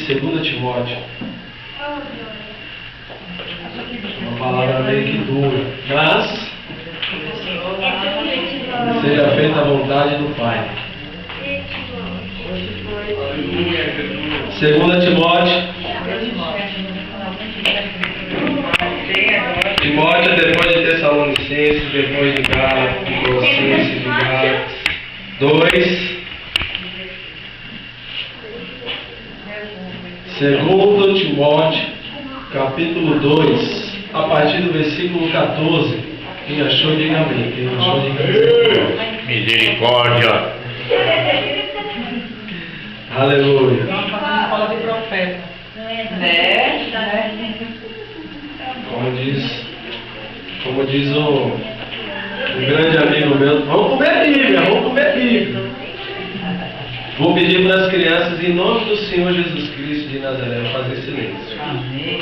2 Timóteo. Uma palavra meio que dura, mas seja feita a vontade do Pai. 2 Timóteo. Timóteo, depois de Tessalonicenses, depois de Gálatas, de Colossenses, de Gálatas. 2 Timóteo, capítulo 2, a partir do versículo 14. Quem achou, diga amém. Quem não achou, diga amém. Misericórdia. Aleluia. Fala de profeta. Como diz o grande amigo meu, vamos comer Bíblia. Vou pedir para as crianças, em nome do Senhor Jesus Cristo de Nazaré, fazer silêncio. Amém.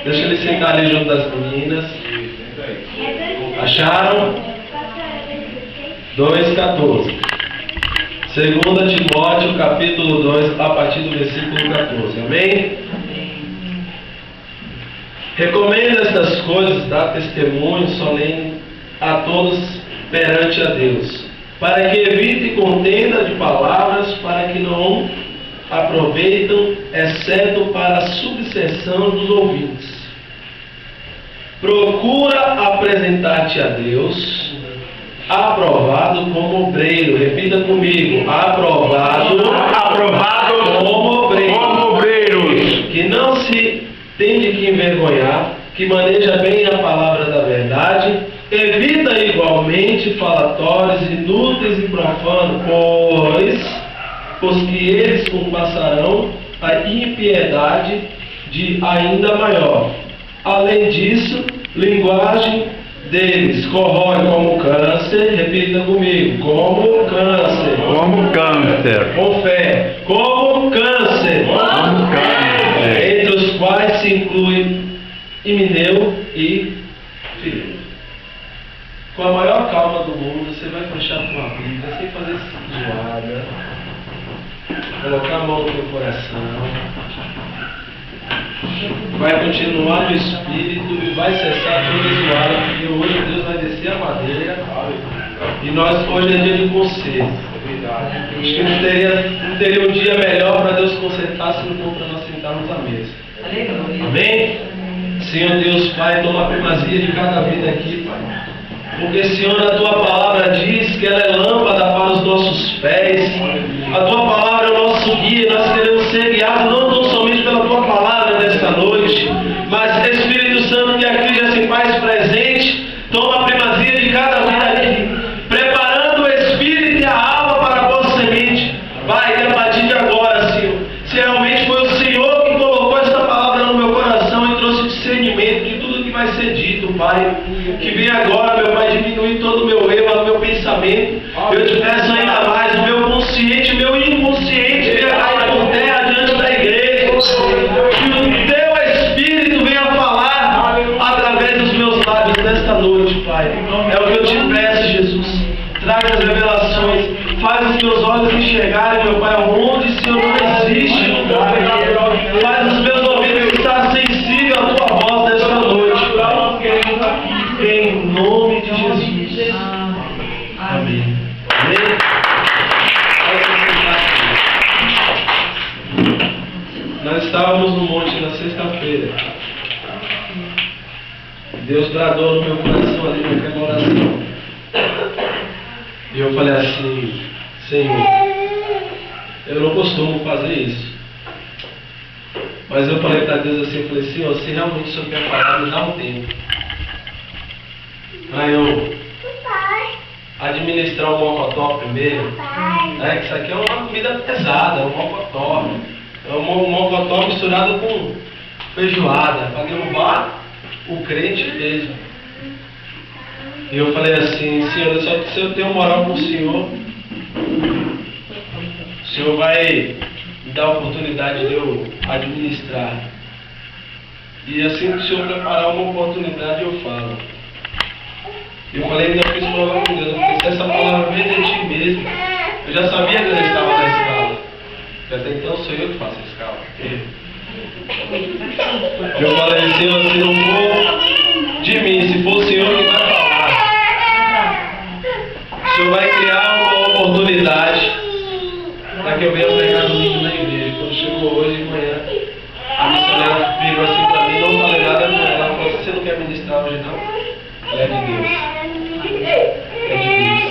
Deixa ele sentar ali junto das meninas. Acharam? 2,14. 2 Timóteo, capítulo 2, a partir do versículo 14. Amém? Recomendo estas coisas, dá testemunho solene a todos perante a Deus, para que evite contenda de palavras, para que não aproveitam, exceto para a subseção dos ouvintes. Procura apresentar-te a Deus, aprovado como obreiro. Repita comigo: aprovado como obreiros, que não se tem de que envergonhar, que maneja bem a palavra da verdade, evita igualmente falatórios inúteis e profanos, pois que eles compassarão a impiedade de ainda maior. Além disso, linguagem deles corrói como câncer. Repita comigo: como câncer. Com fé: como câncer. Entre os quais se inclui Himeneu e Fileto. Com a maior calma do mundo, você vai fechar a tua Bíblia sem fazer zoada, colocar a mão no teu coração, vai continuar no Espírito e vai cessar toda zoada, porque hoje Deus vai descer a madeira e hoje é dia de conserto. Acho que não teria um dia melhor para Deus consertar se não for para nós sentarmos à mesa. Amém? Senhor Deus Pai, toma a primazia de cada vida aqui, Pai. Porque, Senhor, a Tua palavra diz que ela é lâmpada para os nossos pés. A Tua palavra é o nosso guia. Nós queremos ser guiados não tão somente pela Tua palavra nesta noite, mas Espírito Santo que aqui já se faz presente, toma a primazia de cada vida aqui, preparando o Espírito e a alma para a boa semente. Pai, que a partir de agora, Senhor, se realmente foi o Senhor que colocou essa palavra no meu coração e trouxe discernimento de tudo que vai ser dito, Pai, que vem agora, meu Pai, diminuir todo o meu eu, o meu pensamento. Eu te peço ainda mais, o meu consciente, o meu inconsciente, que cai por terra diante da igreja. Que o Teu Espírito venha falar através dos meus lábios nesta noite, Pai. É o que eu te peço, Jesus. Traga as revelações, faz os meus olhos enxergarem, meu Pai, onde, Senhor, não existe lugar. Faz os meus ouvidos estar sensíveis à Tua voz nesta noite. Em nome de Jesus. Amém. Amém. Nós estávamos no monte na sexta-feira. Deus bradou no meu coração ali naquela oração. E eu falei assim: Senhor, eu não costumo fazer isso. Mas eu falei para Deus assim, eu falei: Senhor, se realmente o Senhor quer falar, me dá um tempo para eu administrar o mocotó primeiro. Que isso aqui é uma comida pesada, é um mocotó. É um mocotó misturado com feijoada, para derrubar o crente mesmo. E eu falei assim: Senhor, se eu tenho moral com o Senhor vai me dar a oportunidade de eu administrar. E assim que o Senhor preparar uma oportunidade, eu falo. Eu falei, ainda fiz prova com Deus, porque se essa palavra veio de ti mesmo, eu já sabia que eu não estava na escala. Porque até então sou eu que faço a escala. Eu falei, Senhor, se não for de mim, se for o Senhor que vai falar, o Senhor vai criar uma oportunidade para que eu venha pregar domingo na igreja. Quando chegou hoje de manhã, a missionária virou assim para mim, não falei nada com ela. Ela falou assim, você não quer ministrar hoje não? Ela é de Deus. É de Deus.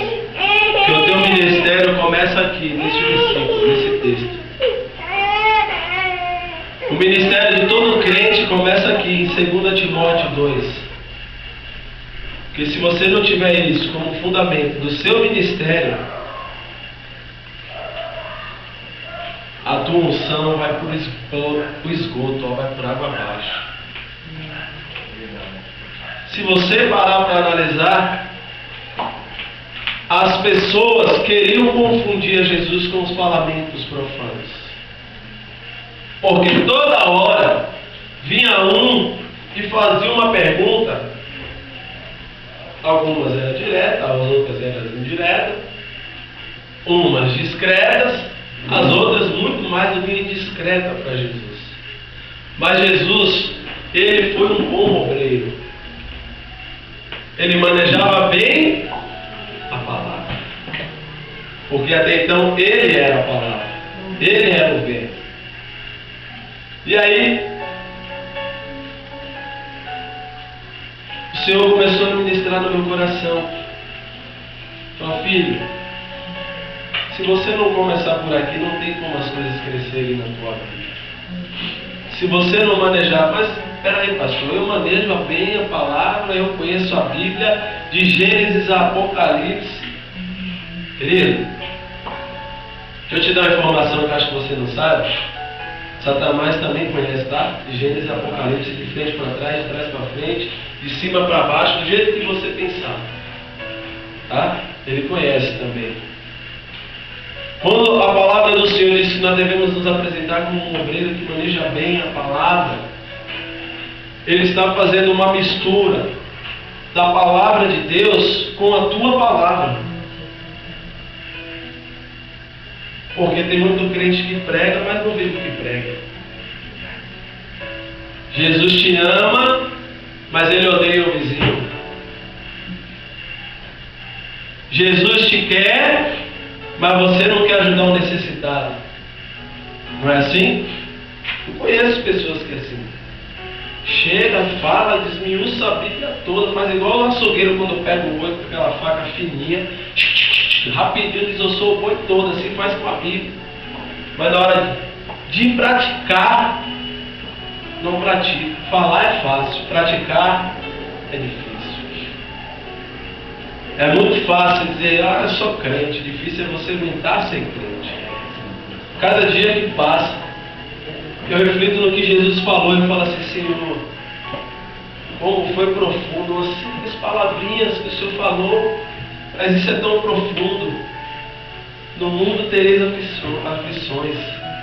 Porque o teu ministério começa aqui, nesse versículo, nesse texto. O ministério de todo crente começa aqui em 2 Timóteo 2. Porque se você não tiver isso como fundamento do seu ministério, a tua unção vai por esgoto, ou vai por água abaixo. Se você parar para analisar, as pessoas queriam confundir Jesus com os falamentos profanos. Porque toda hora vinha um e fazia uma pergunta, algumas eram diretas, as outras eram indiretas, umas discretas, as outras muito mais do que indiscretas para Jesus. Mas Jesus, ele foi um bom obreiro. Ele manejava bem a palavra. Porque até então ele era a palavra, ele era o vento. E aí, o Senhor começou a ministrar no meu coração. Falou, filho, se você não começar por aqui, não tem como as coisas crescerem na tua vida. Se você não manejar, mas peraí, pastor, eu manejo bem a palavra, eu conheço a Bíblia, de Gênesis a Apocalipse. Querido, deixa eu te dar uma informação que eu acho que você não sabe. Satanás também conhece, tá? De Gênesis a Apocalipse, de frente para trás, de trás para frente, de cima para baixo, do jeito que você pensar. Tá? Ele conhece também. Quando a palavra do Senhor diz que nós devemos nos apresentar como um obreiro que maneja bem a palavra, Ele está fazendo uma mistura da palavra de Deus com a tua palavra. Porque tem muito crente que prega, mas não vive o que prega. Jesus te ama, mas Ele odeia o vizinho. Jesus te quer, mas você não quer ajudar o necessitado. Não é assim? Eu conheço pessoas que é assim. Chega, fala, desmiuça a Bíblia toda, faz igual o açougueiro quando pega o boi com aquela faca fininha, rapidinho desossou o boi todo, assim faz com a Bíblia. Mas na hora de praticar, não pratica. Falar é fácil, praticar é difícil. É muito fácil dizer, eu sou crente. Difícil é você aguentar ser crente. Cada dia que passa, eu reflito no que Jesus falou e falo assim, Senhor, como foi profundo, umas simples palavrinhas que o Senhor falou, mas isso é tão profundo. No mundo tereis aflições,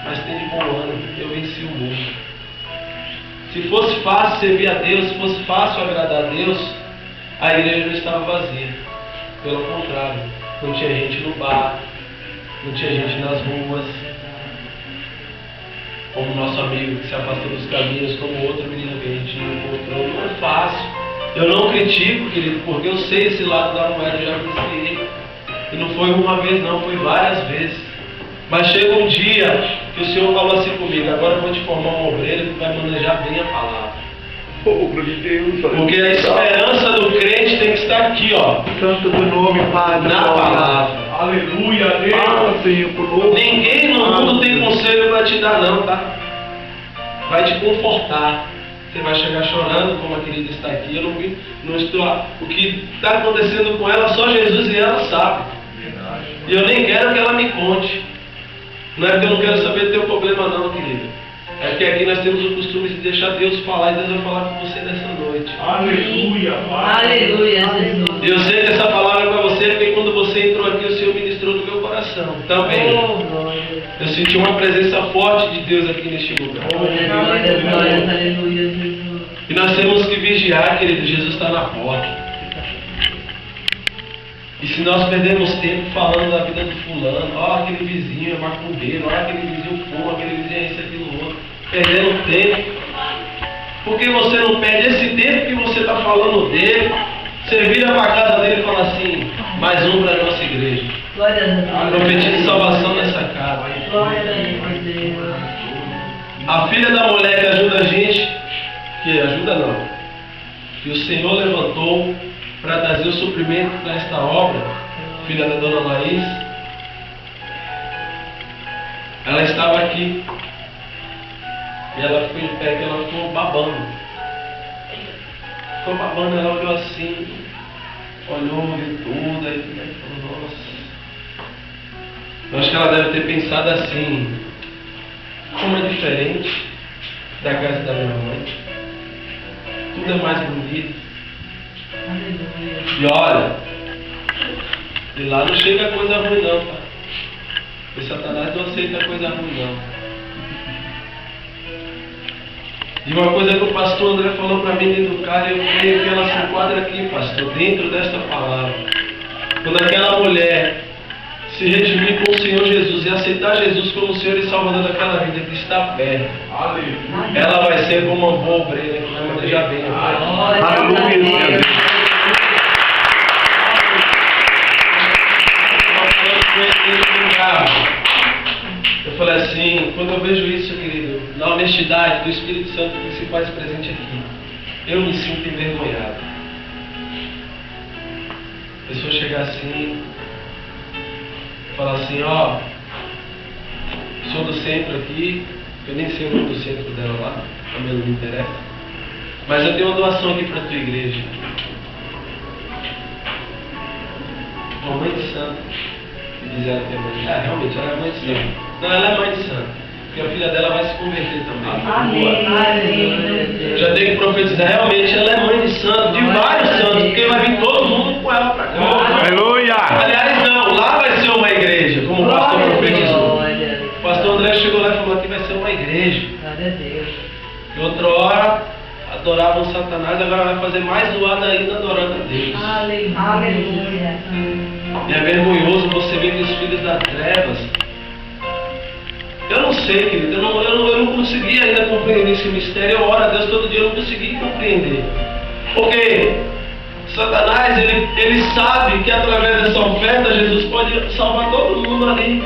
mas tem de bom ânimo, eu venci o mundo. Se fosse fácil servir a Deus, se fosse fácil agradar a Deus, a igreja não estava vazia. Pelo contrário, não tinha gente no bar, não tinha gente nas ruas, como nosso amigo que se afastou dos caminhos, como outro menino que a gente encontrou. Não é fácil. Eu não critico, querido, porque eu sei esse lado da moeda, eu já vivenciei. E não foi uma vez não, foi várias vezes. Mas chega um dia que o Senhor falou assim comigo, agora eu vou te formar um obreiro que vai manejar bem a palavra. Porque a esperança do crente tem que estar aqui, ó. Santo do nome, Padre. Na palavra. Aleluia, Deus. Senhor, por louco. Ninguém no mundo tem conselho para te dar não, tá? Vai te confortar. Você vai chegar chorando, como a querida está aqui. Eu não estou. O que está acontecendo com ela, só Jesus e ela sabe. E eu nem quero que ela me conte. Não é porque eu não quero saber do teu problema não, querida. É que aqui nós temos o costume de deixar Deus falar, e Deus vai falar com você nessa noite. Aleluia, Aleluia, Jesus. E eu sei que essa palavra é para você, porque quando você entrou aqui, o Senhor ministrou no meu coração também. Eu senti uma presença forte de Deus aqui neste lugar. Glórias, aleluia, Jesus. E nós temos que vigiar, querido. Jesus está na porta. E se nós perdemos tempo falando da vida do fulano, ó, aquele vizinho é macumbeiro, ó, aquele vizinho fuma, aquele vizinho é isso, aquilo, outro, perdendo tempo. Por que você não perde esse tempo que você está falando dele? Você vira para a casa dele e fala assim, mais um para a nossa igreja. Glória a Deus. Profetize salvação nessa casa. Glória a Deus. A filha da mulher que ajuda a gente, que ajuda não, que o Senhor levantou para trazer o suprimento para esta obra, filha da dona Laís, ela estava aqui e ela ficou em pé, ela ficou babando. Ficou babando, ela olhou assim, olhou, viu tudo, aí falou, nossa. Eu acho que ela deve ter pensado assim, como é diferente da casa da minha mãe. Tudo é mais bonito. E olha, de lá não chega coisa ruim não, tá? O Satanás não aceita coisa ruim não. E uma coisa que o pastor André falou para mim dentro do carro, eu creio que ela se enquadra aqui, pastor, dentro desta palavra. Quando aquela mulher se redimir com o Senhor Jesus e aceitar Jesus como Senhor e Salvador daquela vida que está perto, ela vai ser como uma boa obreira que vai manejar bem. Aleluia. Eu falei assim, quando eu vejo isso, querido, na honestidade do Espírito Santo que se faz presente aqui, eu me sinto envergonhado. A pessoa chegar assim, falar assim, ó, sou do centro aqui, eu nem sei o nome do centro dela lá, também não me interessa, mas eu tenho uma doação aqui para a tua igreja. Mãe de santo. E diz ela que é mãe. Realmente, ela é mãe de santo. Não, ela é mãe de santo. Porque a filha dela vai se converter também. Amém. Já tem que profetizar. Realmente, ela é mãe de santo, de vários santos, porque vai vir todo mundo com ela para cá. Aleluia. Aliás, não, lá vai ser uma igreja, como o pastor profetizou. O pastor André chegou lá e falou que vai ser uma igreja. Glória a Deus. E outra hora adoravam Satanás, agora vai fazer mais zoada ainda adorando a Deus. Aleluia. E é vergonhoso você ver que os filhos das trevas. Eu não sei, querido, eu não consegui ainda compreender esse mistério. Eu oro a Deus todo dia, eu não consegui compreender. Porque Satanás, ele sabe que através dessa oferta Jesus pode salvar todo mundo ali.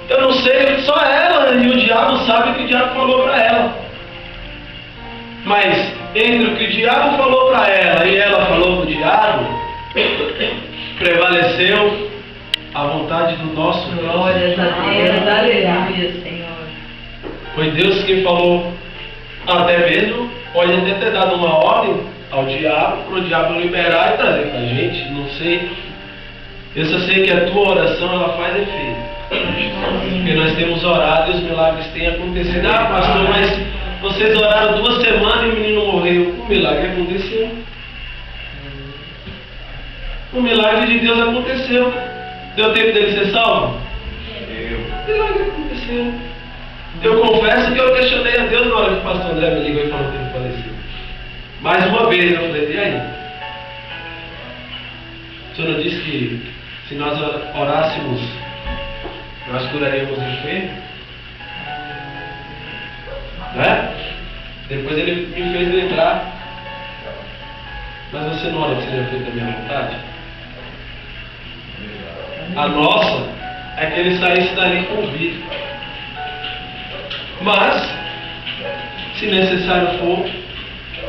Eu não sei, só ela e o diabo sabem o que o diabo falou para ela. Mas entre o que o diabo falou para ela e ela falou para o diabo, prevaleceu a vontade do nosso Deus. Glórias a Deus. Aleluia, Senhor. Foi Deus quem falou, até mesmo, pode até ter dado uma ordem ao diabo, para o diabo liberar e trazer para a gente, não sei. Eu só sei que a tua oração, ela faz efeito. Porque nós temos orado e os milagres têm acontecido. Ah, pastor, mas vocês oraram 2 semanas e o menino morreu. O milagre aconteceu. O milagre de Deus aconteceu. Deu tempo dele ser salvo? O milagre aconteceu. Eu confesso que eu questionei a Deus na hora que o pastor André me ligou e falou que ele faleceu. Mais uma vez eu falei, e aí? O senhor não disse que se nós orássemos, nós curaríamos o enfermo? Né? Depois ele me fez lembrar. Mas você não ora que seja feita a minha vontade? A nossa é que ele saísse dali com vida. Mas, se necessário for,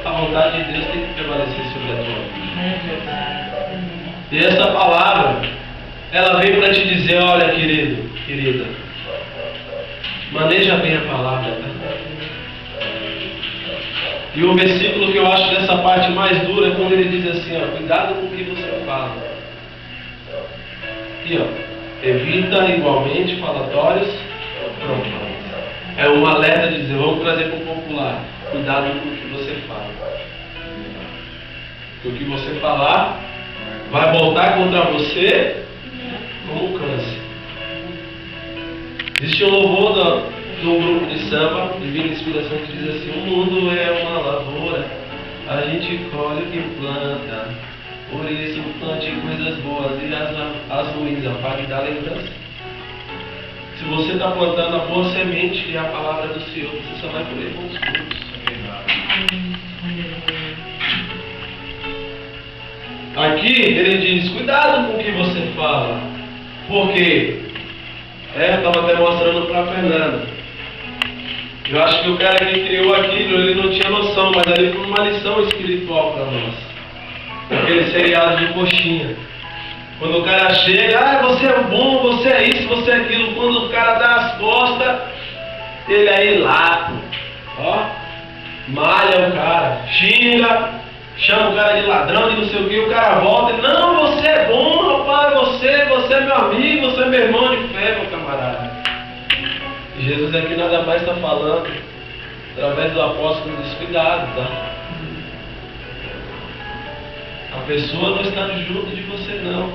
a vontade de Deus tem que prevalecer sobre a tua vida. E essa palavra, ela veio para te dizer, olha, querido, querida, maneja bem a palavra, tá? E o versículo que eu acho dessa parte mais dura é quando ele diz assim, ó, cuidado com o que você fala. Aqui, ó, evita igualmente falatórios profanos. É um alerta de dizer, vamos trazer para o popular, cuidado com o que você fala. Porque o que você falar vai voltar contra você como câncer. Existe um louvor de um grupo de samba, Divina Inspiração, que diz assim, o mundo é uma lavoura, a gente colhe o que planta, Por isso plante coisas boas e as ruins apague da lembrança. Se você está plantando a boa semente e a palavra do Senhor, você só vai colher bons frutos. Aqui ele diz, cuidado com o que você fala. Porque eu estava até mostrando para a Fernanda. Eu acho que o cara que criou aquilo, ele não tinha noção, mas ali foi uma lição espiritual para nós. Aquele seriado de coxinha. Quando o cara chega, você é bom, você é isso, você é aquilo. Quando o cara dá as costas, ele aí lapo. Ó, malha o cara, xinga, chama o cara de ladrão e não sei o que. O cara volta e não, você é bom, rapaz, você é meu amigo, você é meu irmão de fé, meu camarada. E Jesus aqui nada mais está falando, através do apóstolo, descuidado, tá? A pessoa não está junto de você não,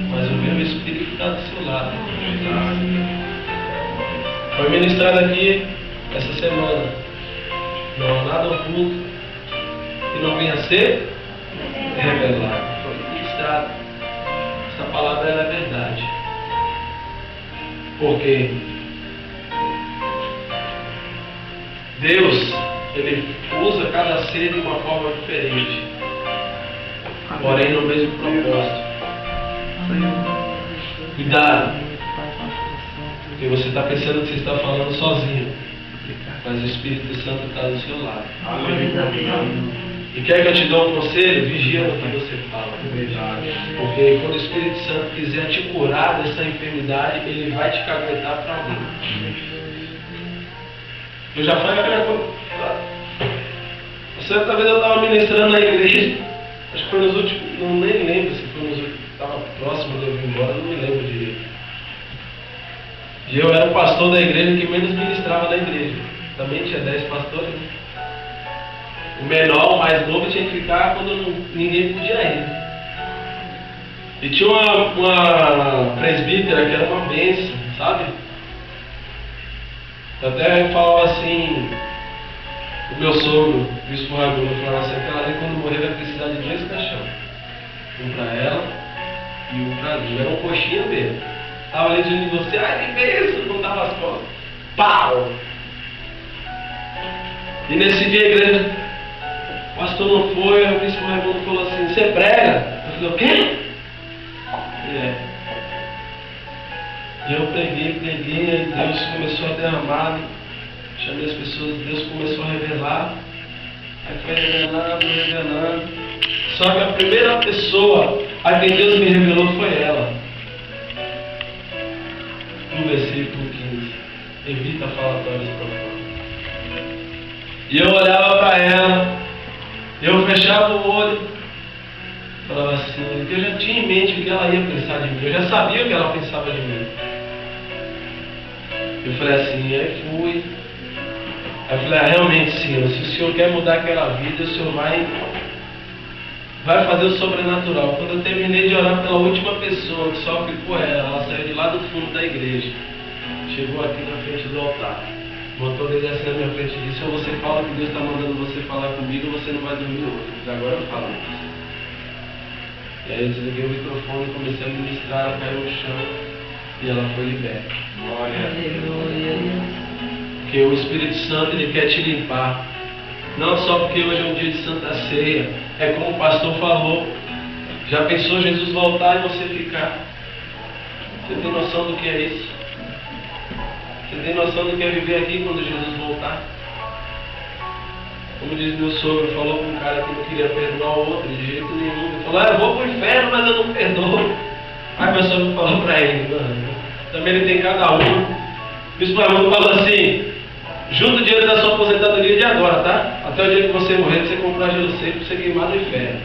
mas o meu Espírito está do seu lado. Foi ministrado aqui essa semana. Não há nada oculto que não venha a ser revelado. Foi ministrado. Essa palavra é verdade. Porque Deus, Ele usa cada ser de uma forma diferente, porém no mesmo propósito. Cuidado, porque você está pensando que você está falando sozinho, mas o Espírito Santo está do seu lado. E quer que eu te dê um conselho? Vigia no que você fala. Porque quando o Espírito Santo quiser te curar dessa enfermidade, ele vai te caguetar para alguém. Eu já falei aquela coisa. Certa vez eu estava ministrando na igreja. Acho que foi nos últimos. Não nem lembro se foi nos últimos. Estava próximo de eu vir embora, não me lembro direito. E eu era o pastor da igreja que menos ministrava da igreja. Também tinha 10 pastores, né? O menor, o mais novo, tinha que ficar quando ninguém podia ir. E tinha uma presbítera que era uma bênção, sabe? Eu até falava assim, o meu sogro, o bispo Raimundo, falava assim, aquela ali quando morrer vai precisar de 2 caixões. Um para ela e um para mim. Era um coxinha mesmo. Estava ali diante de você, ai que bênção, não dava as costas. Pau! E nesse dia a igreja, o pastor não foi, o bispo Raimundo falou assim, você prega? Eu falei, o quê? E eu preguei, aí Deus começou a derramar, chamei as pessoas, Deus começou a revelar, aí foi revelando. Só que a primeira pessoa a quem Deus me revelou foi ela. No versículo 15, evita falatórios profanos. E eu olhava para ela, eu fechava o olho, falava assim, eu já tinha em mente o que ela ia pensar de mim, eu já sabia o que ela pensava de mim. Eu falei assim, aí fui. Aí eu falei, realmente, Senhor, se o Senhor quer mudar aquela vida, o Senhor vai fazer o sobrenatural. Quando eu terminei de orar pela última pessoa que sofre por ela saiu de lá do fundo da igreja, chegou aqui na frente do altar, botou o dedo assim na minha frente e disse, ou você fala que Deus está mandando você falar comigo, ou você não vai dormir hoje. Agora eu falo isso. E aí eu desliguei o microfone e comecei a ministrar, ela caiu no chão e ela foi liberta. Porque o Espírito Santo, ele quer te limpar. Não só porque hoje é um dia de Santa Ceia. É como o pastor falou. Já pensou Jesus voltar e você ficar? Você tem noção do que é isso? Você tem noção do que é viver aqui quando Jesus voltar? Como diz meu sogro, falou com um cara que não queria perdoar o outro de jeito nenhum. Ele falou, eu vou pro inferno, mas eu não perdoo. Aí meu sogro falou para ele, mano, também ele tem cada um. O bispo Raimundo falou assim, junta o dinheiro da sua aposentadoria de agora, tá? Até o dia que você morrer, você comprar gelo seco para você queimar no inferno.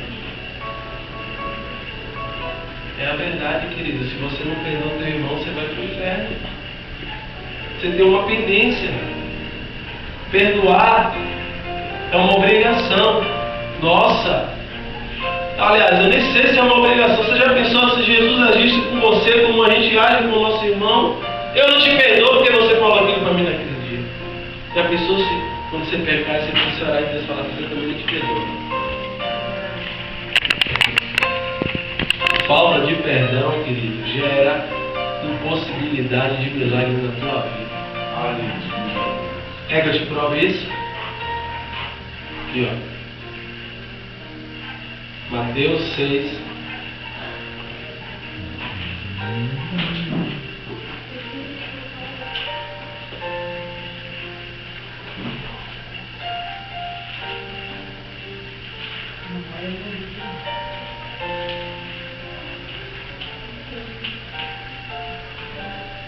É a verdade, querido. Se você não perdoa o teu irmão, você vai pro inferno. Você tem uma pendência. Perdoar é uma obrigação nossa. Aliás, eu nem sei se é uma obrigação. Você já pensou se Jesus agisse com você como a gente age com o nosso irmão? Eu não te perdoo porque você falou aquilo para mim naquele dia. Já pensou se quando você pecar, você orar e Deus falar que eu também não te perdoo? falta de perdão, querido, gera impossibilidade de milagre na tua vida. Quer que eu te prove isso? Aqui, ó. Mateus 6.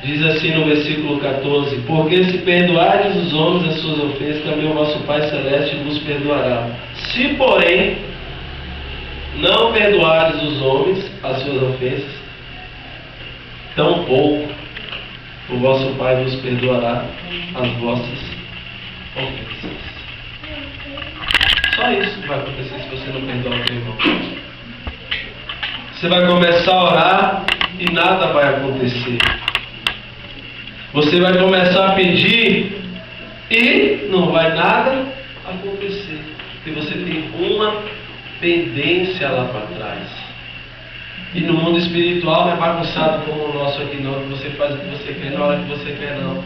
Diz assim no versículo 14: porque se perdoardes os homens as suas ofensas, também o vosso Pai Celeste vos perdoará. Se, porém, não perdoardes os homens as suas ofensas, tampouco o vosso Pai vos perdoará as vossas ofensas. Só isso que vai acontecer se você não perdoar o teu irmão. Você vai começar a orar e nada vai acontecer. Você vai começar a pedir e não vai nada acontecer. Porque você tem uma pendência lá para trás. E no mundo espiritual não é bagunçado como o nosso aqui não. Que você faz o que você quer na hora que você quer não.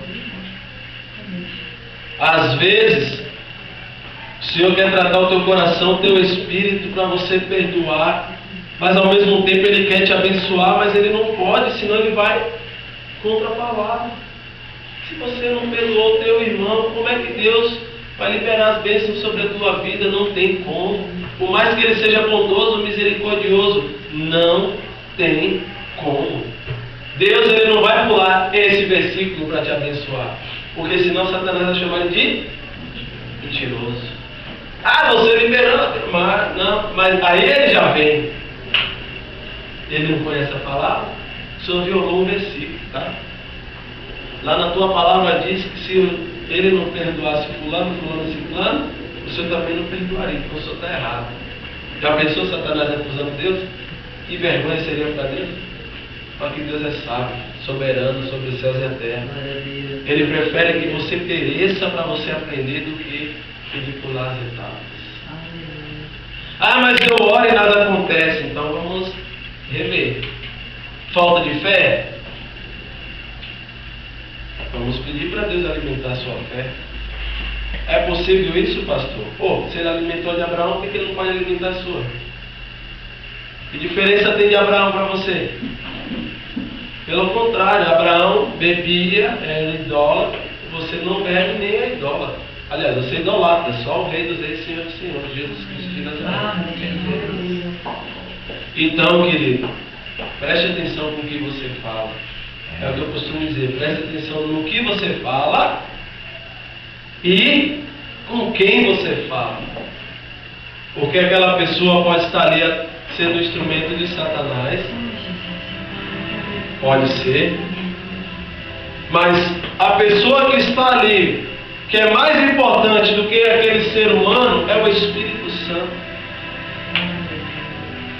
Às vezes, o Senhor quer tratar o teu coração, o teu espírito para você perdoar. Mas ao mesmo tempo Ele quer te abençoar, mas Ele não pode, senão Ele vai contra a palavra. Se você não perdoou o teu irmão, como é que Deus vai liberar as bênçãos sobre a tua vida? Não tem como. Por mais que Ele seja bondoso, misericordioso, não tem como. Deus ele não vai pular esse versículo para te abençoar. Porque senão Satanás vai chamar ele de mentiroso. Ah, você liberou, mas aí ele já vem. Ele não conhece a palavra? O Senhor violou um versículo, tá? Lá na tua palavra diz que se ele não perdoasse fulano, ciclano, o Senhor também não perdoaria, então o Senhor está errado. Já pensou Satanás acusando Deus? Que vergonha seria para Deus? Só que Deus é sábio, soberano sobre os céus e a terra. Ele prefere que você pereça para você aprender do que ele pular as etapas. Ah, mas eu oro e nada acontece, então vamos rever. Falta de fé? Vamos pedir para Deus alimentar a sua fé. É possível isso, pastor? Pô, se ele alimentou de Abraão, por que ele não pode alimentar a sua? Que diferença tem de Abraão para você? Pelo contrário, Abraão bebia, era idólatra, você não bebe nem é idólatra. Aliás, você é idolatra, só o Rei dos Reis, Senhor dos Senhores, Jesus Cristo de Nazaré. Então, querido, preste atenção com o que você fala. É o que eu costumo dizer, preste atenção no que você fala e com quem você fala. Porque aquela pessoa pode estar ali sendo instrumento de Satanás. Pode ser. Mas a pessoa que está ali, que é mais importante do que aquele ser humano, é o Espírito Santo.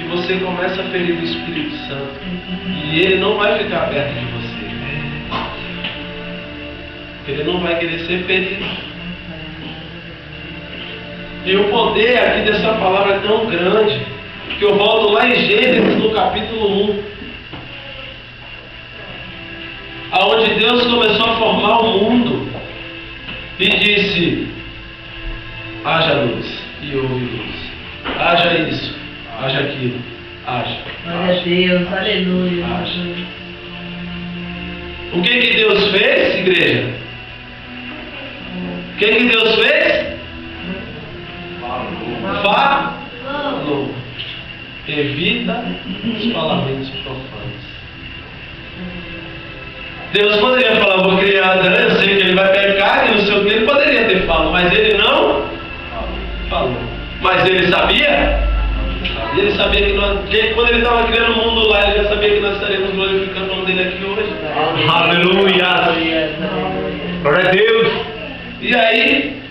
E você começa a ferir o Espírito Santo. E ele não vai ficar perto de você. Ele não vai querer ser ferido. E o poder aqui dessa palavra é tão grande que eu volto lá em Gênesis no capítulo 1, aonde Deus começou a formar o mundo e disse: haja luz, e houve luz. Haja isso, haja aquilo, haja. Glória a Deus, aleluia. Haja. O que Deus fez, igreja? O que Deus fez? Falou. Evita os falamentos profanos. Deus poderia falar: vou criar Adão, eu sei que ele vai pecar e não sei o que. Ele poderia ter falado, mas ele não falou. Mas ele sabia? Ele sabia que quando ele estava criando o mundo lá, ele já sabia que nós estaremos glorificando o nome dele aqui hoje. Aleluia! Glória a Deus! E aí,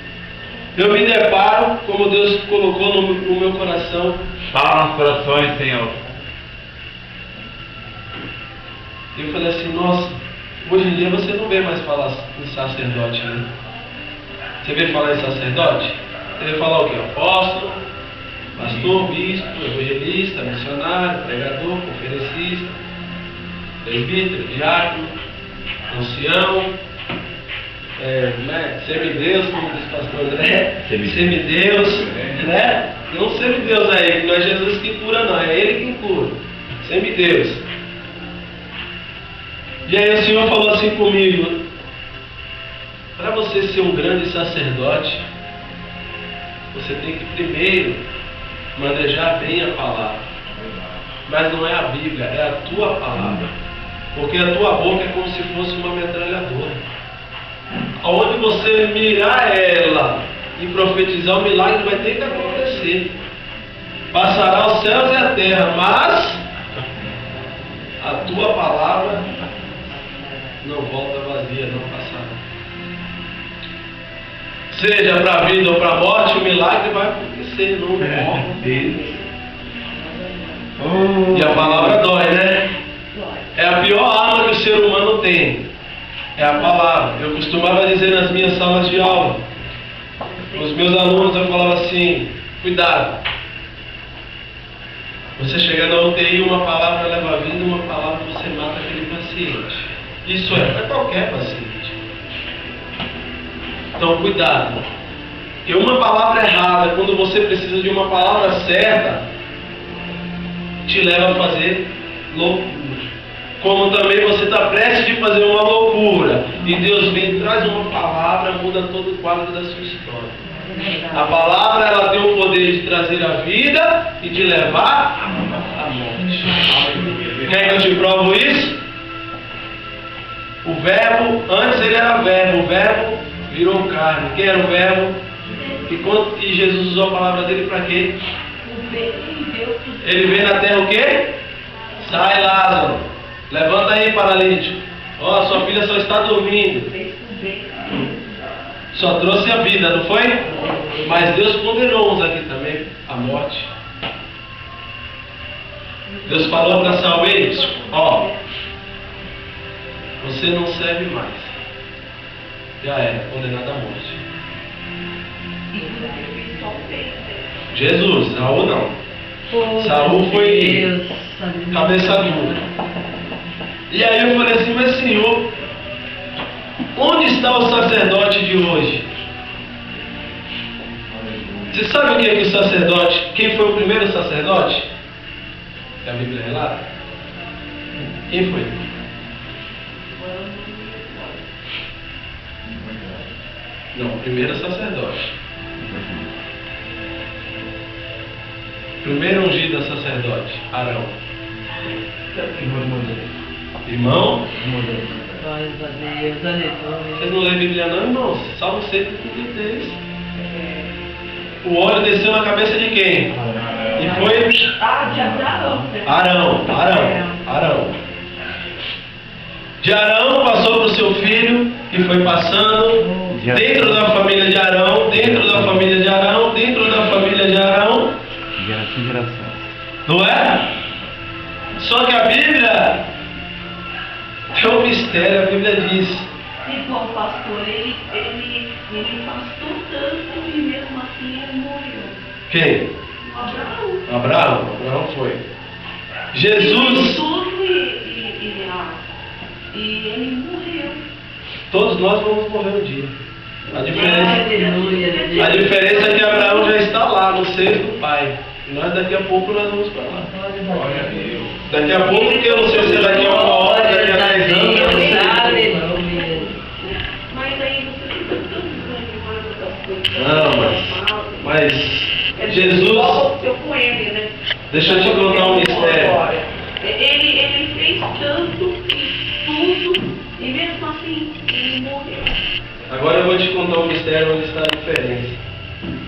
eu me deparo, como Deus colocou no meu coração. Fala nos corações, Senhor. Eu falei assim: nossa, hoje em dia você não vê mais falar em sacerdote, né? Você vê falar em sacerdote? Você vê falar o quê? Apóstolo, pastor, bispo, evangelista, missionário, pregador, conferencista. batista, presbítero, diácono, ancião, semideus, como diz o pastor André, semideus, né? Não semideus aí, que não é Jesus que cura não, é Ele quem cura, semideus. E aí o Senhor falou assim comigo: para você ser um grande sacerdote, você tem que primeiro manejar bem a palavra. Mas não é a Bíblia, é a tua palavra. Porque a tua boca é como se fosse uma metralhadora. Aonde você mirar ela e profetizar, o milagre vai ter que acontecer. Passará os céus e a terra, mas a tua palavra não volta vazia, não passará. Seja para a vida ou para a morte, o milagre vai acontecer, não morre. E a palavra dói, né? É a pior arma que o ser humano tem. É a palavra. Eu costumava dizer nas minhas salas de aula, os meus alunos, eu falava assim: cuidado. Você chega na UTI, uma palavra leva a vida, uma palavra você mata aquele paciente. Isso é para qualquer paciente. Então cuidado. Porque uma palavra errada, quando você precisa de uma palavra certa, te leva a fazer loucura. Como também você está prestes de fazer uma loucura, e Deus vem e traz uma palavra, muda todo o quadro da sua história. A palavra, ela tem o poder de trazer a vida e de levar a morte. Quer que eu te provo isso? O verbo, antes ele era verbo, o verbo virou carne. Quem era o verbo? E Jesus usou a palavra dele para quê? Ele veio na terra o quê? Sai, Lázaro. Levanta aí, paralítico. Ó, sua filha só está dormindo. Só trouxe a vida, não foi? Mas Deus condenou uns aqui também à morte. Deus falou para Saul: ó, você não serve mais. Já era condenado à morte. Jesus, Saul não. Saul foi cabeça dura. E aí eu falei assim: mas Senhor, onde está o sacerdote de hoje? Você sabe quem é que o sacerdote? Quem foi o primeiro sacerdote? Que a Bíblia relata? Quem foi? Não, o primeiro sacerdote. Primeiro ungido sacerdote, Arão. Irmão? Glórias a Deus, aleluia. Vocês não lêem Bíblia não, irmãos? Salmo 133. O óleo desceu na cabeça de quem? E foi De Arão. De Arão passou para o seu filho e foi passando dentro da família de Arão, dentro da família de Arão, dentro da família de Arão. Geração em geração. Não é? Só que a Bíblia é um mistério. A Bíblia diz: Igual o pastor, ele pastou tanto e mesmo assim ele morreu. quem? Abraão. Abraão foi. Ele Jesus. tudo e ele morreu. Todos nós vamos morrer um dia. A Aleluia. diferença é que Abraão já está lá no seio do Pai. E nós daqui a pouco nós vamos para lá. Daqui a pouco, que eu não sei se é daqui a uma hora, daqui a 10 anos. Aleluia. Mas aí você fica tão desanimado das coisas. Não, mas Jesus. Aconteceu com ele, né? Deixa eu te contar um mistério. Ele fez tanto, tudo, e mesmo assim ele morreu. Agora eu vou te contar um mistério onde está a diferença.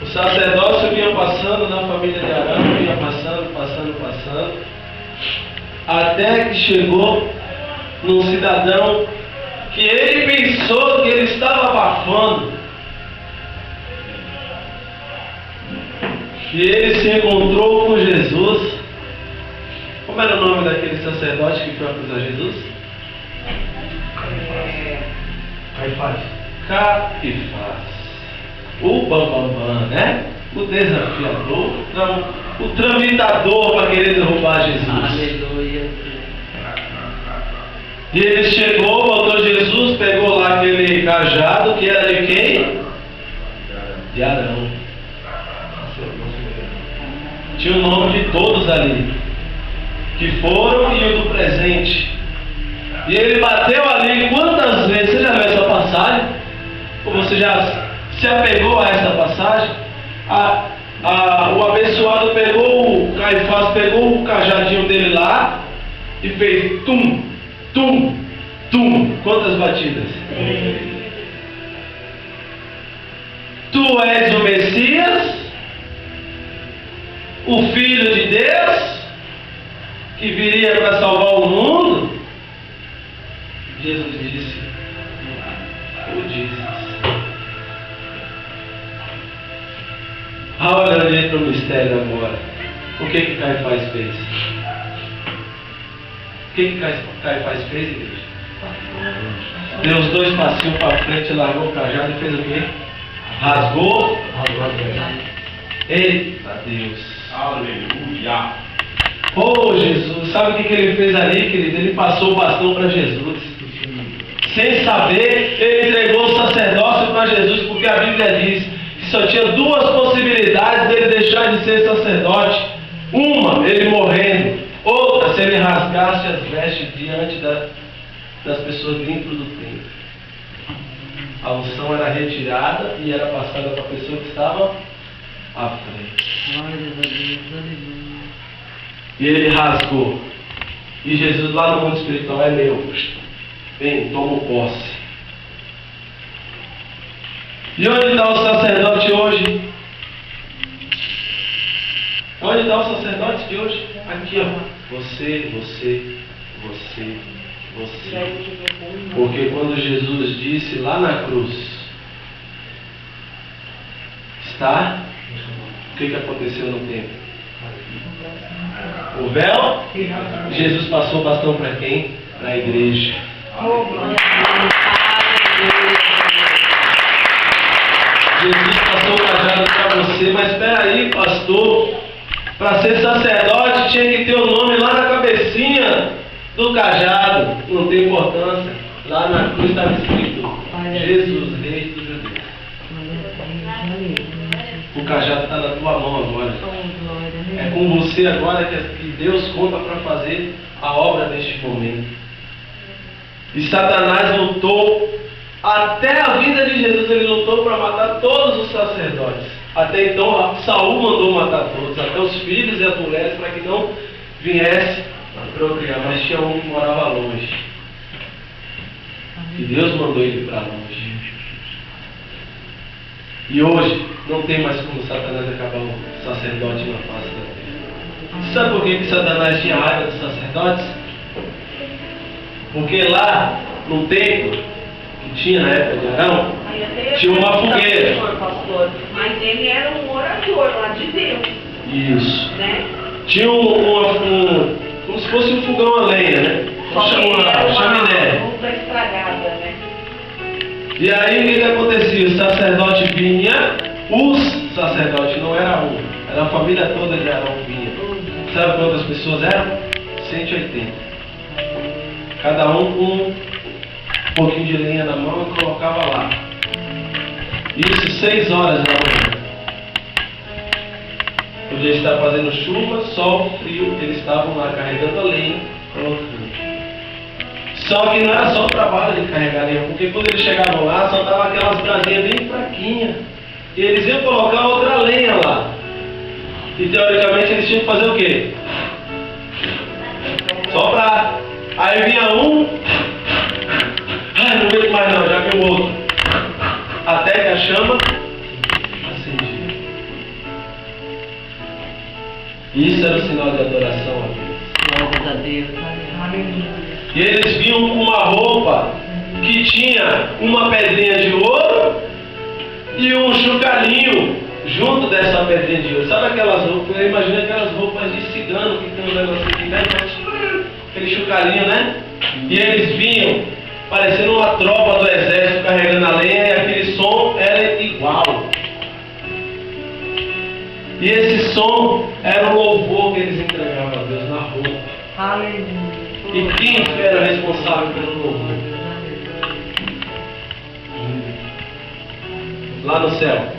O sacerdócio vinha passando na família de Arão, vinha passando, até que chegou num cidadão que ele pensou que ele estava abafando. E ele se encontrou com Jesus. Como era o nome daquele sacerdote que foi acusar Jesus? Caifás. O bambambam, né? O desafiador, o tramitador para querer derrubar Jesus. Aleluia. E ele chegou, voltou Jesus, pegou lá aquele cajado que era de quem? De Arão. Tinha o nome de todos ali, que foram e o do presente. E ele bateu ali quantas vezes? Você já viu essa passagem? Ou você já se apegou a essa passagem? O abençoado pegou, o Caifás pegou o cajadinho dele lá e fez tum, tum, tum. Quantas batidas? Tu és o Messias, o Filho de Deus, que viria para salvar o mundo. Jesus disse, o dizes. Olha, olhei para o mistério agora. O que Caifás fez? O que Caifás fez, igreja? Deu os 2 passinhos para frente, largou o cajado e fez o quê? Rasgou. Eita Deus. Aleluia. Oh Jesus, sabe o que ele fez ali, querido? Ele passou o bastão para Jesus. Sem saber, ele entregou o sacerdócio para Jesus, porque a Bíblia diz que só tinha 2 possibilidades dele deixar de ser sacerdote. Uma, ele morrendo. Outra, se ele rasgasse as vestes diante das pessoas dentro do templo. A unção era retirada e era passada para a pessoa que estava à frente. Glórias a Deus, aleluia. E ele rasgou. E Jesus lá no mundo espiritual é meu. Vem, toma posse. E onde está o sacerdote hoje? Onde está o sacerdote de hoje? Aqui, ó. Você. Porque quando Jesus disse lá na cruz, está, o que aconteceu no templo? O véu, Jesus passou o bastão para quem? Para a igreja. Jesus passou o cajado para você, mas espera aí, pastor, para ser sacerdote tinha que ter o nome lá na cabecinha do cajado. Não tem importância. Lá na cruz estava escrito Jesus, Rei dos Judeus. O cajado está na tua mão agora. É com você agora que Deus conta para fazer a obra neste momento. E Satanás lutou, até a vida de Jesus, ele lutou para matar todos os sacerdotes. Até então, Saul mandou matar todos, até os filhos e as mulheres, para que não viesse a procriar. Mas tinha um que morava longe. E Deus mandou ele para longe. E hoje, não tem mais como Satanás acabar o sacerdote na face da terra. Sabe por que Satanás tinha raiva dos sacerdotes? Porque lá, no templo, que tinha na época de Arão, tinha uma fogueira. Pastor, mas ele era um orador lá de Deus. Isso. Né? Tinha como se fosse um fogão a lenha, né? Só que ele era uma chaminé. roupa estragada, né? E aí o que acontecia? O sacerdote vinha, os sacerdotes, não era um, era a família toda de Arão vinha. Sabe quantas pessoas eram? 180. Cada um com um pouquinho de lenha na mão e colocava lá. Isso 6 horas da manhã. Podia estar fazendo chuva, sol, frio, eles estavam lá carregando a lenha, colocando. Só que não era só o trabalho de carregar a lenha, porque quando eles chegavam lá, só dava aquelas brasinhas bem fraquinhas. E eles iam colocar outra lenha lá. E teoricamente eles tinham que fazer o quê? Soprar. Aí vinha um, ai, não veio mais não, já viu o outro. Até que a chama acendia. Isso era o sinal de adoração a Deus. Glórias a Deus, aleluia. E eles vinham com uma roupa que tinha uma pedrinha de ouro e um chocalhinho junto dessa pedrinha de ouro. Sabe aquelas roupas? Eu imagino aquelas roupas de cigano que tem um negócio aqui, né? Aquele chocalhinho, né? E eles vinham parecendo uma tropa do exército carregando a lenha, e aquele som era igual. E esse som era o louvor que eles entregavam a Deus na roupa. Aleluia. E quem era responsável pelo louvor? Lá no céu.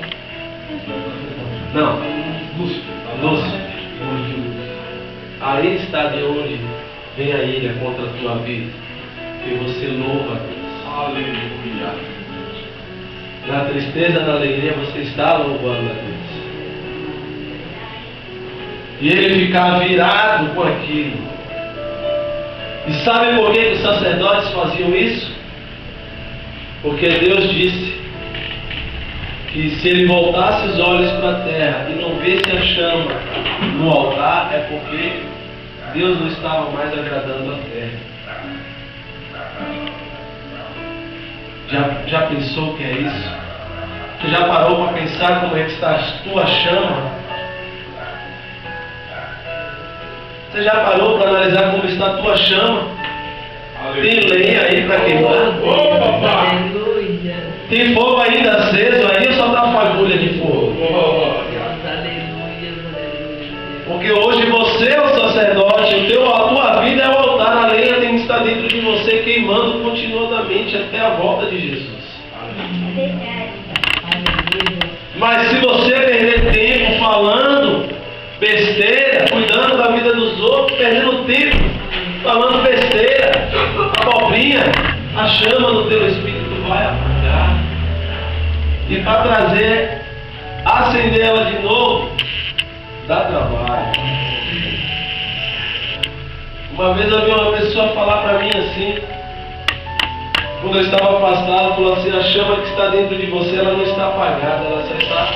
Não. Lúcio. Aí está de onde vem a ilha contra a tua vida. Que você louva a Deus. Aleluia. Na tristeza, na alegria, você está louvando a Deus. E ele ficar virado com aquilo. E sabe por que os sacerdotes faziam isso? Porque Deus disse que se ele voltasse os olhos para a terra e não visse a chama no altar, é porque Deus não estava mais agradando a terra. Já pensou o que é isso? Você já parou para pensar como é que está a tua chama? Você já parou para analisar como está a tua chama? Tem lenha aí para queimar? Aleluia. Tem fogo ainda aceso aí ou só dá fagulha de fogo? Aleluia. Porque hoje você é o sacerdote, a tua vida é o altar, a lenha tem que estar dentro de você queimando continuadamente até a volta de Jesus. Mas se você perder tempo falando besteira, cuidando da vida dos outros, perdendo tempo, falando besteira, abobrinha, a chama do teu espírito vai apagar. E para trazer, acender ela de novo, dá trabalho. Uma vez eu vi uma pessoa falar para mim assim, quando eu estava afastado, falou assim: a chama que está dentro de você, ela não está apagada, ela só está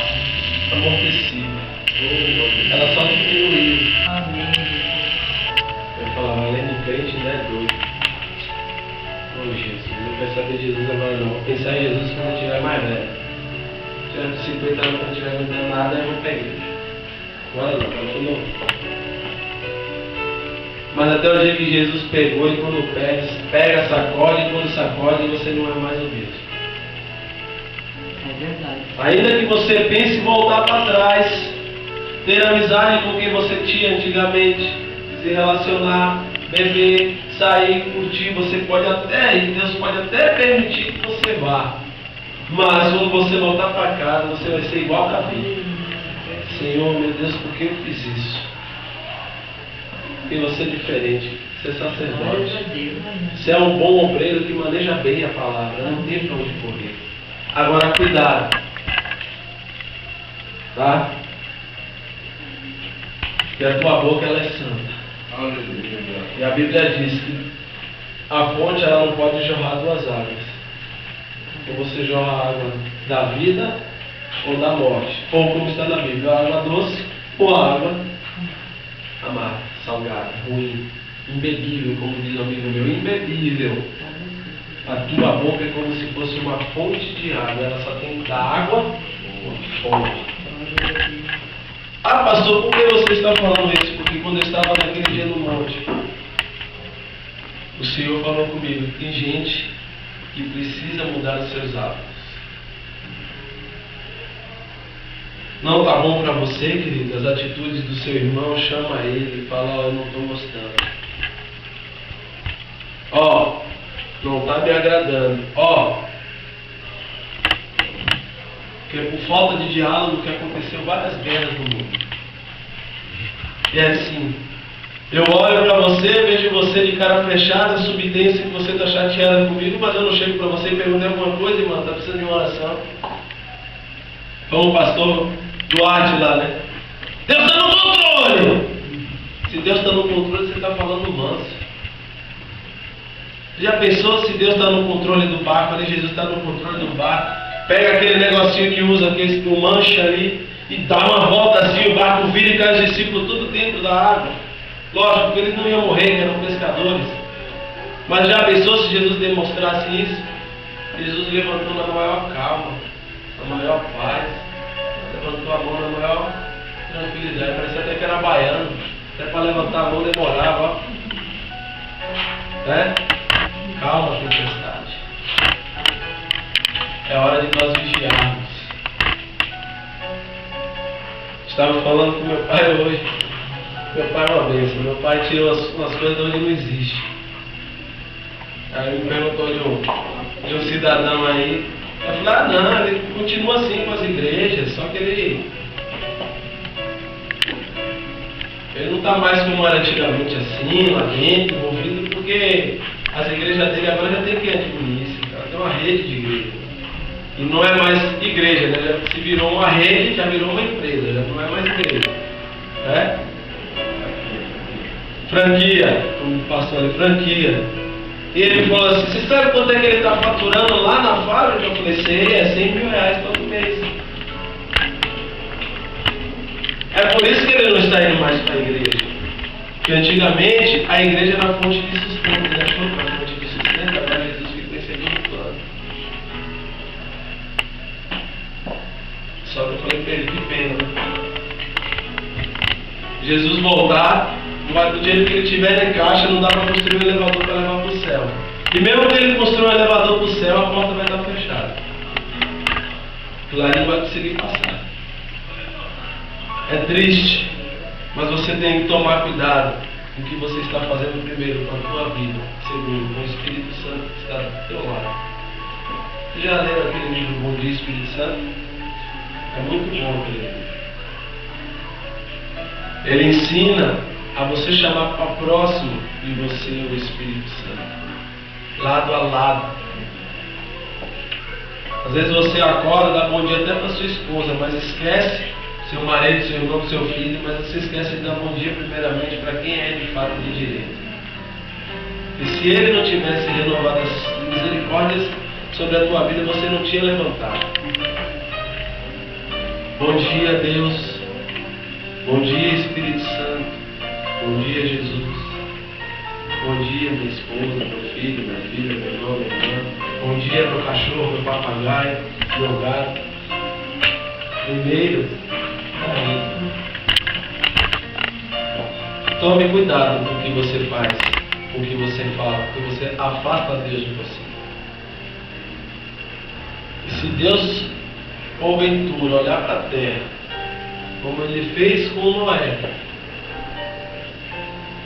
amortecida. Ela só diminuiu. Amém. Eu falava, além de crente, não é doido. Ô Jesus, não quero saber de Jesus agora não. Vou pensar em Jesus quando eu estiver mais velho. Se eu tiver 50 anos, quando eu estiver aguentando nada, eu vou pra igreja. Agora não, tá tudo novo. Mas até o dia que Jesus pegou e quando pega, sacode, e quando sacode, você não é mais o mesmo. É verdade. Ainda que você pense em voltar para trás, ter amizade com quem você tinha antigamente, se relacionar, beber, sair, curtir, você pode até ir, Deus pode até permitir que você vá. Mas quando você voltar para casa, você vai ser igual a Davi. Senhor, meu Deus, por que eu fiz isso? Porque você é diferente, você é sacerdote. Você é um bom obreiro que maneja bem a palavra, não tem para onde correr. Agora, cuidado. Tá? Que a tua boca ela é santa. E a Bíblia diz que a fonte ela não pode jorrar duas águas. Ou você jorra a água da vida ou da morte. Ou como está na Bíblia, a água doce ou a água amarga, salgada, ruim, imbebível, como diz um amigo meu, imbebível. A tua boca é como se fosse uma fonte de água, ela só tem da água uma fonte. Ah, pastor, por que você está falando isso? Porque quando eu estava naquele dia no monte, o Senhor falou comigo, tem gente que precisa mudar os seus hábitos. Não está bom para você, querido, as atitudes do seu irmão, chama ele e fala, ó, eu não estou gostando. Ó, não está me agradando. Ó, porque por falta de diálogo que aconteceu várias guerras no mundo. E é assim, eu olho para você, vejo você de cara fechada, subtenso que você está chateada comigo, mas eu não chego para você e pergunto alguma coisa, irmão, está precisando de uma oração. Como o pastor Duarte lá, né? Deus está no controle! Se Deus está no controle, você está falando manso. Já pensou se Deus está no controle do barco, ali Jesus está no controle do barco, pega aquele negocinho que usa, aquele mancha ali, e dá uma volta assim, o barco vira e cai os discípulos tudo dentro da água. Lógico que eles não iam morrer, que eram pescadores. Mas já pensou se Jesus demonstrasse isso? Jesus levantou na maior calma, na maior paz, levantou a mão na maior tranquilidade, parecia até que era baiano, até para levantar a mão demorava, ó. Né? Calma, tempestade. É hora de nós vigiarmos. Estava falando com meu pai hoje. Meu pai é uma bênção. Meu pai tira umas coisas de onde não existe. Aí me perguntou de um cidadão aí. Eu falei, ah não, ele continua assim com as igrejas, só que ele não está mais como era antigamente assim, lá dentro, envolvido, porque as igrejas dele agora já tem quem administra, ela tem uma rede de igreja. E não é mais igreja, né? Já se virou uma rede, já virou uma empresa, já não é mais igreja. Né? Franquia, como passou ali, franquia. E ele falou assim, você sabe quanto é que ele está faturando lá na fábrica? Eu falei, sei, é 100 mil reais todo mês. É por isso que ele não está indo mais para a igreja. Porque antigamente a igreja era a fonte de sustento, ele achou que era a fonte de sustento, agora Jesus ficou em segundo plano. Só que eu falei para ele, que pena, né? Jesus voltar, o dinheiro que ele tiver em caixa não dá para construir um elevador para levar para o céu. E mesmo que ele construa um elevador para o céu, a porta vai estar fechada. E lá ele não vai conseguir passar. É triste, mas você tem que tomar cuidado com o que você está fazendo primeiro com a tua vida, segundo, com o Espírito Santo que está do teu lado. Você já leu aquele livro Bom Dia Espírito Santo? É muito bom aquele livro. Ele ensina a você chamar para próximo de você o Espírito Santo, lado a lado. Às vezes você acorda, dá bom dia até para sua esposa, mas esquece seu marido, seu irmão, seu filho, mas você esquece de dar bom dia primeiramente para quem é de fato de direito. E se ele não tivesse renovado as misericórdias sobre a tua vida, você não tinha levantado. Bom dia, Deus. Bom dia, Espírito Santo. Bom dia, Jesus. Bom dia, minha esposa, meu filho, minha filha, meu irmão, minha irmã. Bom dia, meu cachorro, meu papagaio, meu gato. Primeiro, tome cuidado com o que você faz, com o que você fala, porque você afasta Deus de você. E se Deus, porventura, olhar para a terra, como ele fez com Noé,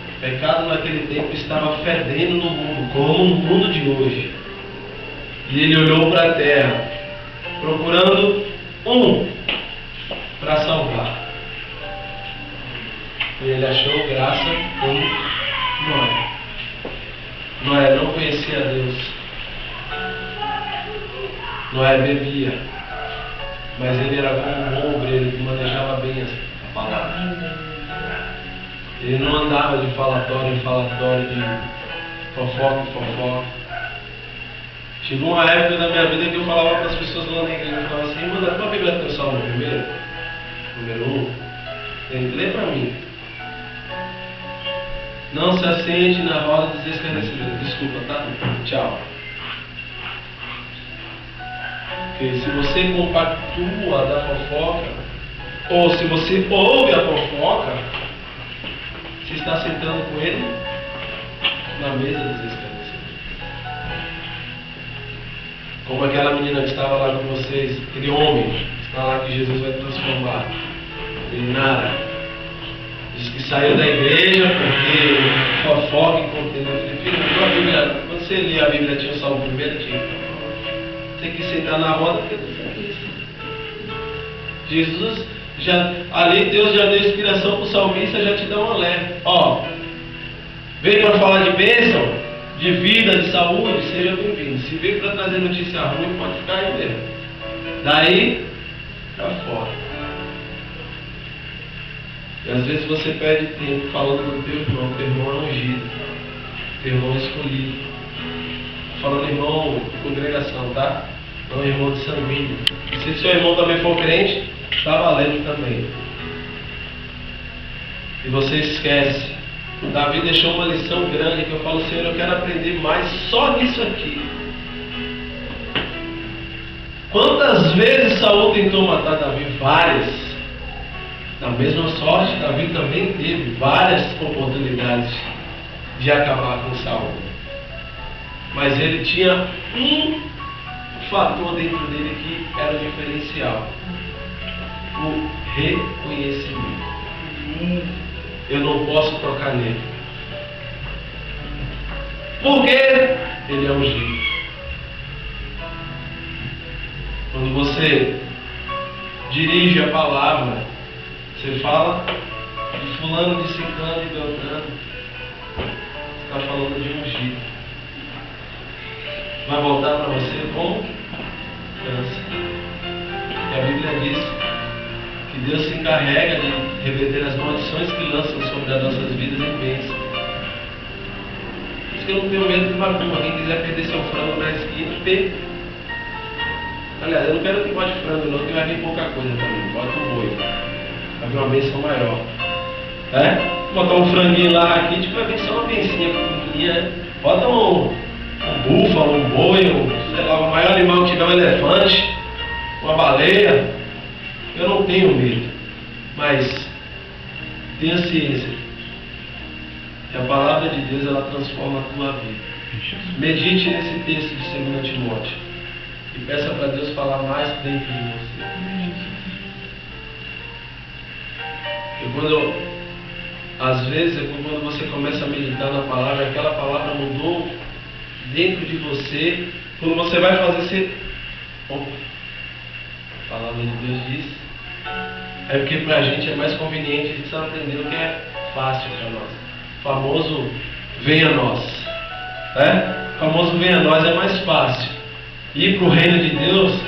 o pecado naquele tempo estava fedendo no mundo, como no mundo de hoje. E ele olhou para a terra, procurando para salvar. E ele achou graça com Noé. Noé não conhecia Deus. Noé bebia. Mas ele era como um bom obreiro que manejava bem a palavra. Ele não andava de falatório em falatório, de fofoca em fofoca. Chegou uma época da minha vida que eu falava para as pessoas lá na igreja, eu falava assim, manda a tua Bíblia tem o Salmo primeiro? Número 1. Tem que ler para mim. Não se assente na roda dos escarnecedores. Desculpa, tá? Tchau. Porque se você compactua da fofoca, ou se você ouve a fofoca, você está sentando com ele na mesa dos escarnecedores. Como aquela menina que estava lá com vocês, aquele homem que está lá que Jesus vai transformar. Ele Nara. Diz que saiu da igreja porque fofoca e contenda. Eu falei, filho, a Bíblia, quando você lê a Bíblia, tinha o Salmo primeiro, tinha. Você quis sentar na roda porque você quis. Jesus, ali Deus já deu inspiração para o salmista, já te dá um alerta. Ó, veio para falar de bênção, de vida, de saúde, seja bem-vindo. Se veio para trazer notícia ruim, pode ficar aí mesmo. Daí, para fora. E às vezes você perde tempo falando do teu irmão é ungido, teu irmão é escolhido. Falando irmão de congregação, tá? Não irmão de sanguíneo. E se seu irmão também for crente, está valendo também. E você esquece. Davi deixou uma lição grande que eu falo, Senhor, eu quero aprender mais só nisso aqui. Quantas vezes Saul tentou matar Davi? Várias. Na mesma sorte, Davi também teve várias oportunidades de acabar com Saul. Mas ele tinha um fator dentro dele que era o diferencial: o reconhecimento. Eu não posso tocar nele. Por quê? ele é ungido. Quando você dirige a palavra, você fala de fulano, de ciclano e beltrano, você está falando de ungido. Vai voltar para você como câncer. E a Bíblia diz que Deus se encarrega de reverter as maldições que lançam sobre as nossas vidas em bênçãos. Por isso que eu não tenho medo de macumba. Quem quiser perder seu frango na esquina, perca. Aliás, eu não quero que bote frango não, que vai vir pouca coisa também. Bota um boi. Vai vir uma bênção maior. Botar um franguinho lá raquítico, vai vir só uma bencinha pequenininha. Bota um búfalo, um boi, sei lá, o maior animal que tiver, um elefante, uma baleia. Eu não tenho medo, mas tenha ciência que a palavra de Deus, ela transforma a tua vida. Medite nesse texto de 2 Timóteo e peça para Deus falar mais dentro de você. Às vezes, quando você começa a meditar na palavra, aquela palavra mudou dentro de você. Quando você vai fazer, você... A palavra de Deus diz. É porque pra gente é mais conveniente, a gente só aprender o que é fácil para nós. O famoso venha a nós. O famoso venha a nós é mais fácil. Ir para o reino de Deus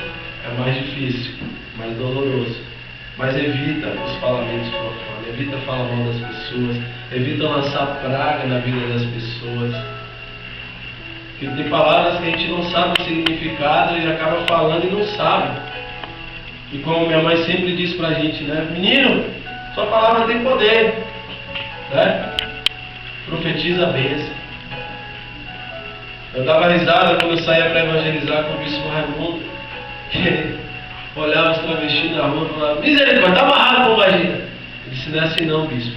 é mais difícil, mais doloroso. Mas evita os falamentos profanos, evita falar mal das pessoas, evita lançar praga na vida das pessoas. Porque tem palavras que a gente não sabe o significado e acaba falando e não sabe. E como minha mãe sempre diz pra gente, né? Menino, sua palavra tem poder. Profetiza a bênção. Eu dava risada quando eu saía para evangelizar com o bispo Raimundo, que ele olhava os travestis na rua e falava: misericórdia, está amarrado com magia. Eu disse: não é assim não, bispo.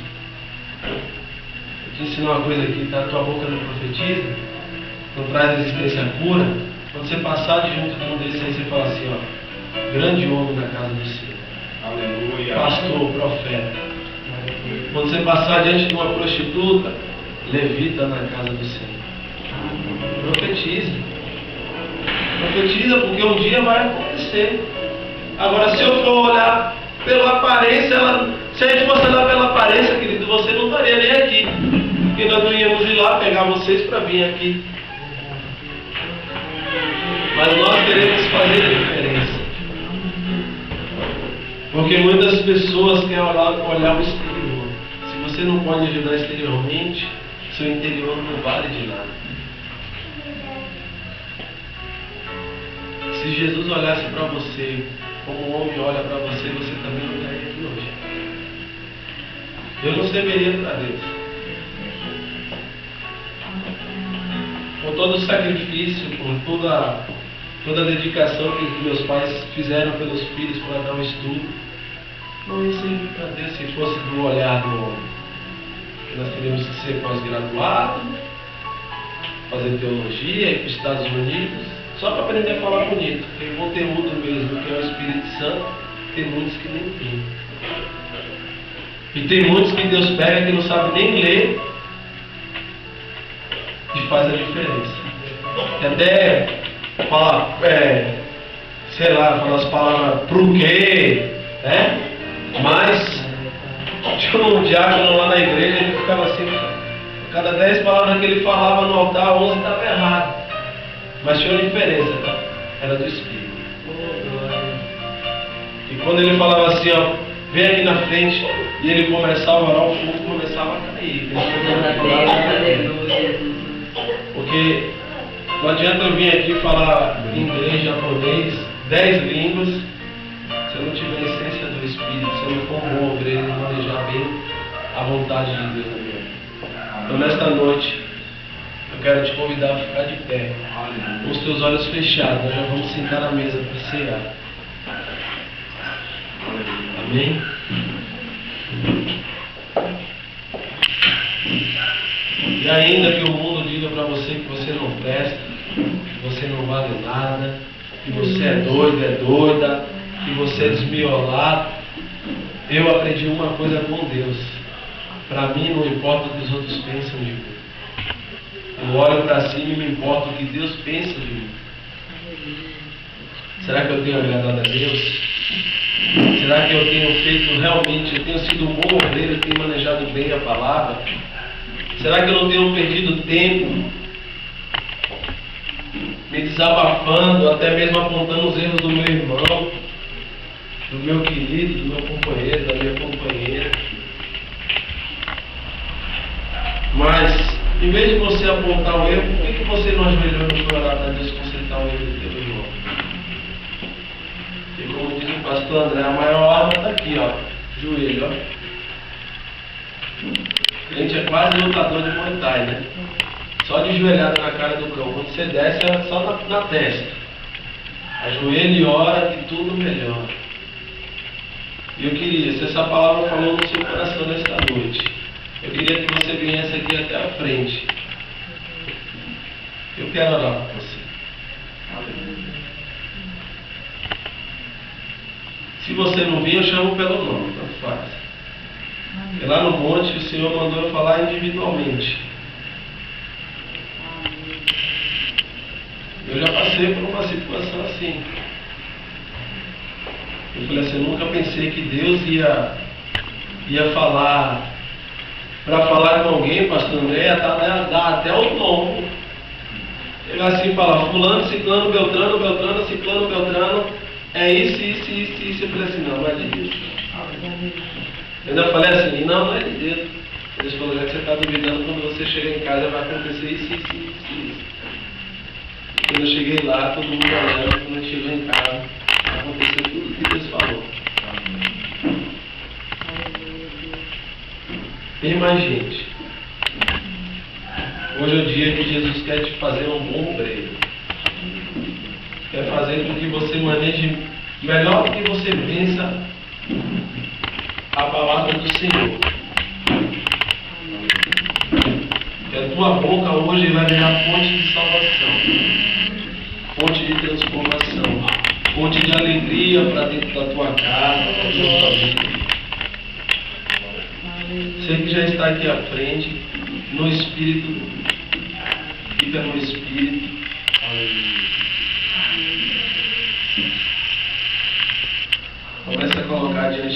Eu te ensino uma coisa aqui, tá? Tua boca não profetiza, não traz resistência à cura. Quando você passar de junto de um desses aí, você fala assim: ó, grande homem na casa do Senhor. Aleluia. Pastor, profeta. Quando você passar diante de uma prostituta, levita na casa do Senhor. Profetiza. Profetiza, porque um dia vai acontecer. Agora, se eu for olhar pela aparência, se a gente fosse olhar pela aparência, querido, você não estaria nem aqui. Porque nós não íamos ir lá pegar vocês para vir aqui. Mas nós queremos fazer a diferença. Porque muitas pessoas querem olhar o exterior. Se você não pode ajudar exteriormente, seu interior não vale de nada. Se Jesus olhasse para você como um homem olha para você, você também não estaria aqui hoje. Eu não serviria para Deus. Com todo o sacrifício, com toda a dedicação que meus pais fizeram pelos filhos para dar um estudo, não ia servir para Deus se fosse do olhar do homem. Porque nós teríamos que ser pós-graduado, fazer teologia, ir para os Estados Unidos, só para aprender a falar bonito. Tem conteúdo mesmo, que é o Espírito Santo, tem muitos que nem tem. E tem muitos que Deus pega que não sabe nem ler e faz a diferença. E até fala, sei lá, fala as palavras pro quê, né? Mas tinha um diácono lá na igreja, ele ficava assim, cada 10 palavras que ele falava no altar, 11 estava errado. Mas tinha uma diferença, tá? Era do Espírito. E quando ele falava assim, ó, vem aqui na frente, e ele começava a orar, o fogo começava a cair. Porque não adianta eu vir aqui falar inglês, japonês, 10 línguas, se eu não tiver a essência do Espírito, se eu não for bom obreiro e manejar bem a vontade de Deus na minha vida. Então nesta noite, eu quero te convidar a ficar de pé, com os teus olhos fechados. Nós já vamos sentar à mesa para cear. Amém? E ainda que o mundo diga para você que você não presta, que você não vale nada, que você é doido, é doida, que você é desmiolado, eu aprendi uma coisa com Deus. Para mim não importa o que os outros pensam de mim. Eu olho para cima e me importo o que Deus pensa de mim. Será que eu tenho agradado a Deus? Será que eu tenho feito realmente, eu tenho sido um bom obreiro, eu tenho manejado bem a palavra? Será que eu não tenho perdido tempo me desabafando, até mesmo apontando os erros do meu irmão, do meu querido, do meu companheiro, da minha companheira? Mas, em vez de você apontar o erro, por que você não ajoelhou e foi orar para Deus consertar o erro do teu irmão? E como diz o pastor André, a maior arma está aqui, ó, joelho, ó. A gente é quase lutador de Muay Thai, né? Só de joelhada na cara do cão. Quando você desce, é só na testa. Ajoelha e ora que tudo melhora. E eu queria, se essa palavra falou no seu coração nesta noite, eu queria que você viesse aqui até a frente. Eu quero orar por você. Se você não vir, eu chamo pelo nome, tanto faz. E lá no monte o Senhor mandou eu falar individualmente. Eu já passei por uma situação assim. Eu falei assim, eu nunca pensei que Deus ia falar, para falar com alguém, pastor André, dar até o nome. Pegar assim e falar, fulano, ciclano, beltrano, ciclano, beltrano, é isso. Eu falei assim, não é de Deus. Eu ainda falei assim, não é de Deus. Deus falou, já que você está duvidando, quando você chegar em casa vai acontecer isso. Quando eu cheguei lá, todo mundo olhando, quando eu cheguei em casa, aconteceu tudo que Deus falou. Tem mais gente. Hoje é o dia que Jesus quer te fazer um bom obreiro. Quer fazer com que você maneje melhor do que você pensa a palavra do Senhor. Que a tua boca hoje vai virar fonte de salvação, fonte de transformação, fonte de alegria para dentro da tua casa, da tua família. Você que já está aqui à frente, no Espírito, fica no Espírito. Começa a colocar diante